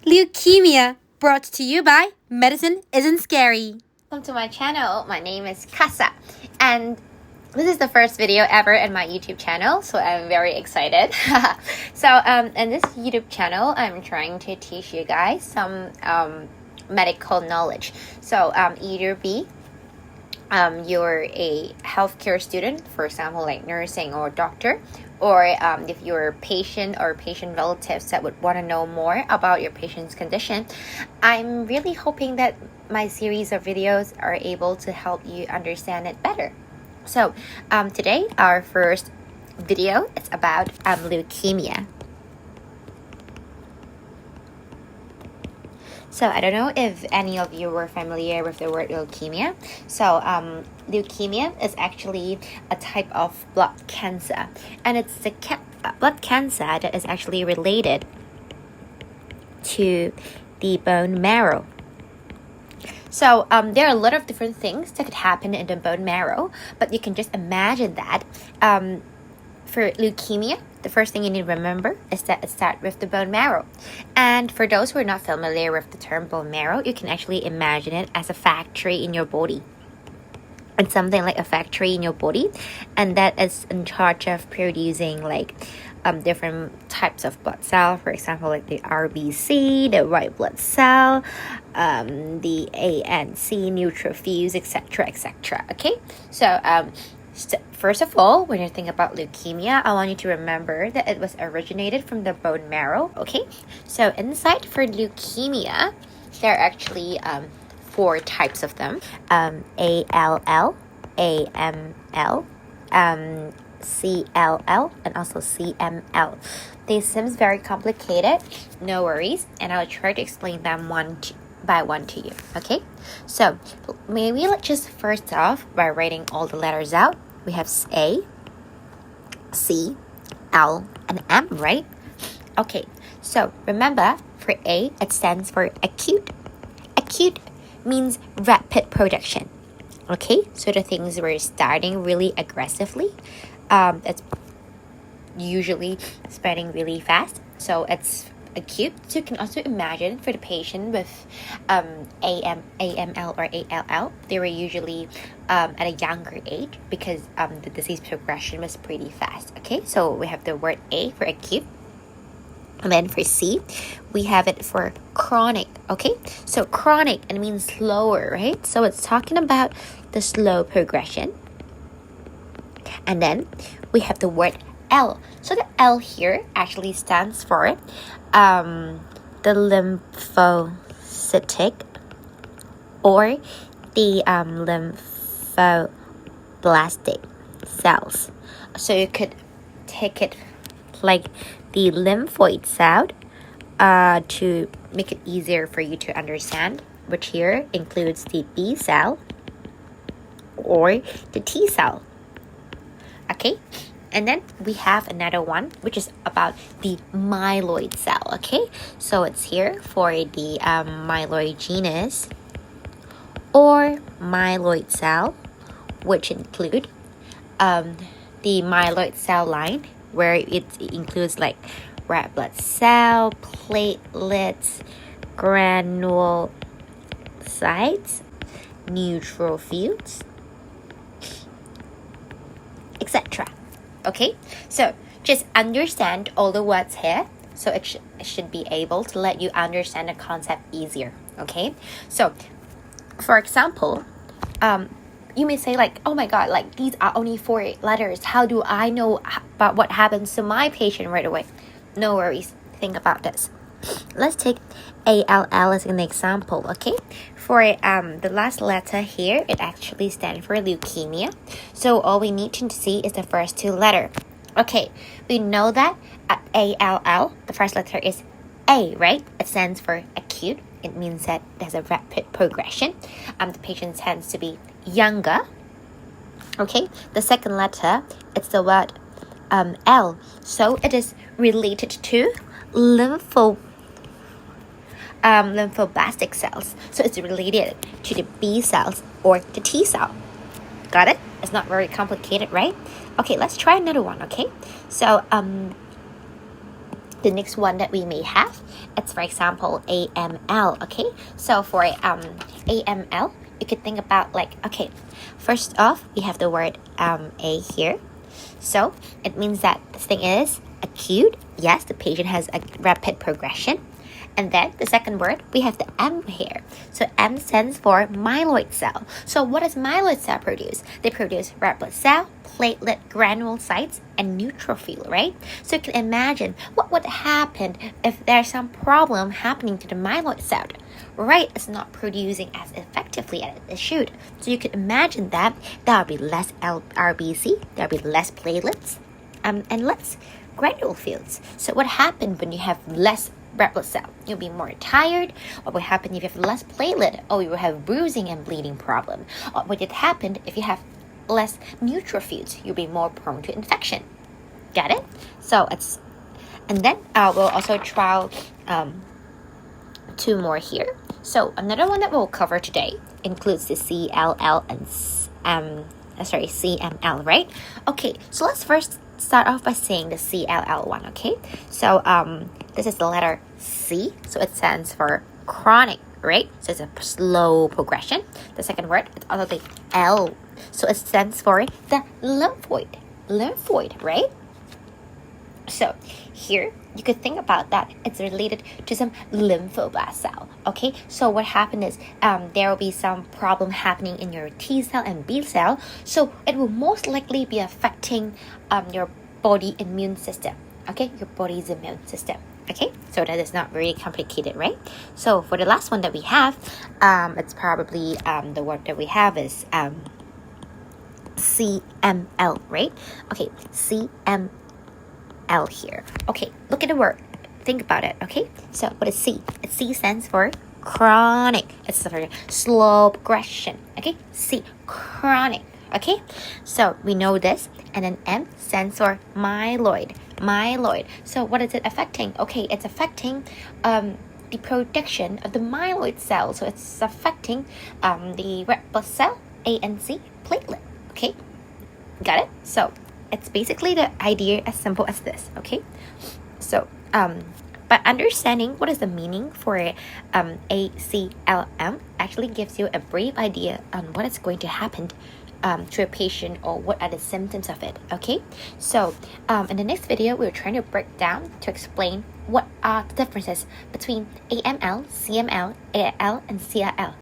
Leukemia, brought to you by Medicine Isn't Scary. Welcome to my channel. My name is Kasa, and this is the first video ever in my YouTube channel, so I'm very excited. In this YouTube channel, I'm trying to teach you guys some medical knowledge. Either be you're a healthcare student, for example, like nursing or doctor, or if you're a patient or patient relatives that would want to know more about your patient's condition, I'm really hoping that my series of videos are able to help you understand it better. So today, our first video is about leukemia. So I don't know if any of you were familiar with the word leukemia. Leukemia is actually a type of blood cancer, and it's the blood cancer that is actually related to the bone marrow. So there are a lot of different things that could happen in the bone marrow, but you can just imagine that for leukemia, the first thing you need to remember is that it starts with the bone marrow. And for those who are not familiar with the term bone marrow, you can actually imagine it as a factory in your body. It's something like a factory in your body, and that is in charge of producing different types of blood cell. For example, like the RBC, the white blood cell, the ANC, neutrophils, etc. Okay, first of all, when you think about leukemia, I want you to remember that it was originated from the bone marrow. Okay, so inside for leukemia, there are actually 4 types of them: ALL, AML, CLL, and also CML. They seem very complicated. No worries, and I'll try to explain them one by one to you. Okay, so maybe let's just first off by writing all the letters out. We have A, C, L, and M, right? Okay, so remember for A, it stands for acute. Acute means rapid production. Okay, so the things were starting really aggressively. It's usually spreading really fast, so it's acute. So you can also imagine for the patient with AML or ALL, they were usually at a younger age because the disease progression was pretty fast. Okay, so we have the word A for acute. And then for C, we have it for chronic. Okay, so chronic, it means slower, right? So it's talking about the slow progression. And then we have the word L. So the L here actually stands for the lymphocytic or the lymphoblastic cells. So you could take it like the lymphoid cell to make it easier for you to understand, which here includes the B cell or the T cell. Okay, and then we have another one which is about the myeloid cell. Okay, so it's here for the myeloid genus or myeloid cell, which include the myeloid cell line, where it includes like red blood cell, platelets, granulocytes, neutrophils, etc. Okay, so just understand all the words here, so it should be able to let you understand the concept easier. Okay, so for example, you may say like, oh my god, like these are only 4 letters, how do I know about what happens to my patient right away? No worries, think about this. Let's take ALL as an example. Okay, for the last letter here, it actually stands for leukemia. So all we need to see is the first 2 letters. Okay, we know that at ALL, the first letter is A, right? It stands for acute. It means that there's a rapid progression. The patient tends to be younger. Okay, the second letter, it's the word L. So it is related to lymphoblastic cells. So it's related to the B cells or the T cell. Got it? It's not very complicated, right? Okay, let's try another one, okay? So the the next one that we may have, it's for example AML. Okay, so for AML, you could think about like, okay, first off we have the word A here, so it means that this thing is acute. Yes, the patient has a rapid progression. And then the second word, we have the M here. So M stands for myeloid cell. So what does myeloid cell produce? They produce red blood cell, platelet, granulocytes, and neutrophil, right? So you can imagine what would happen if there's some problem happening to the myeloid cell, right? It's not producing as effectively as it should. So you can imagine that there will be less RBC, there will be less platelets, and less granule fields. So what happens when you have less red blood cell? You'll be more tired. What will happen if you have less platelet? Oh, you will have bruising and bleeding problem. What would happen if you have less neutrophils? You'll be more prone to infection. Got it? So it's, and then we'll also try two more here. So another one that we'll cover today includes the CLL and CML, right? Okay, so let's first start off by saying the CLL one. Okay, so this is the letter C, so it stands for chronic, right? So it's a slow progression. The second word is also the L, so it stands for the lymphoid, right? So here you could think about that it's related to some lymphoblast cell. Okay, so what happened is there will be some problem happening in your T cell and B cell, so it will most likely be affecting your body immune system. Okay, your body's immune system. Okay, so that is not very complicated, right? So for the last one that we have, it's probably the word that we have is CML, right? Okay, CML here. Okay, look at the word. Think about it. Okay, so what is C? C stands for chronic. It's for slow progression. Okay, C, chronic. Okay, so we know this. And then M stands for myeloid. So what is it affecting? Okay, it's affecting the production of the myeloid cell. So it's affecting the red blood cell, A and C, platelet. Okay, got it? So it's basically the idea as simple as this. Okay, so by understanding what is the meaning for ACLM actually gives you a brief idea on what is going to happen to a patient or what are the symptoms of it. Okay, so in the next video we're trying to break down to explain what are the differences between AML, CML, AL, and CLL.